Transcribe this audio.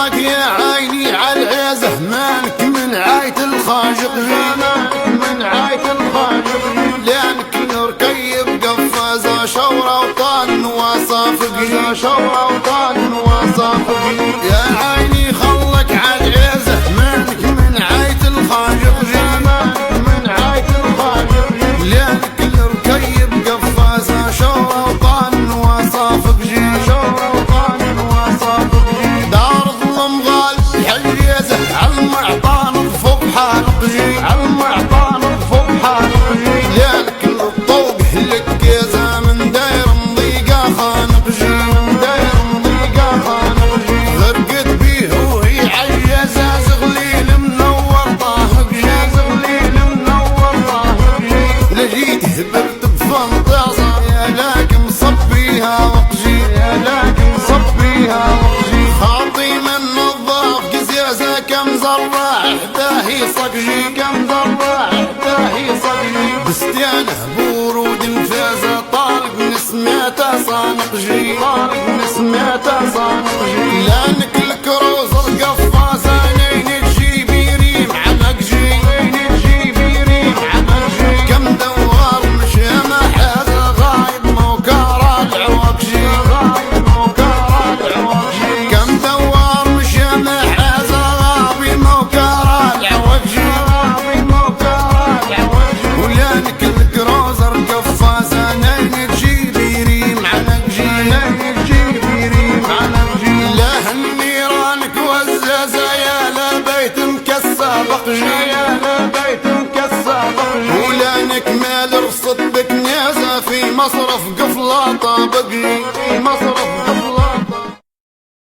خلك يا عيني عالعزه مالك من عاية الخاجق مالك من عاية الخاجق لانك ركيب قفازة شورة وطان وصافق شورة وطان وصافق يا عيني خلك عالعزه مالك من عاية الخاجق مالك من عاية الخاجق لانك ركيب قفازة شورة وطان وصافق شورة وطان وصافق دار ظلم غال الحجيزة عالمعطان فوق حالق عالمعطان فوق حالق لانك الطوق لك كيزة من داير مضيقة خانق من داير مضيقة خانق غرقت بيه وهي عجزة زغليل منور طاهق زغليل منور طاهق لجيت هبرت بفنطاصة يا لكن صبيها وقجي يا لكن صبيها وقجي خاطي من الضاف قزيزة كم زراح داهي صقجي كم زراح داهي صقجي بستيانه بورود مفازة طالق نسميته صانقجي طالق نسميته صانقجي لانك الكروز القفازة نين تجيبي ريم عمقجي نين تجيبي ريم عمقجي كم دوار مشي محاذ غايب موكار العوقجي غايب موكار العوقجي كم دوار مشي محاذ غابي موكار العوقجي غابي موكار العوقجي ولانك الكروزر قفازة نين تجيبي ريم عمقجي نين تجيبي ريم عمقجي له النيرانك وزازة يا لبيت مكسى بقجي يا لبيت مكسى بقجي ولانك مال رصد بك نيازة في مصرف قفلة طابقجي في مصرف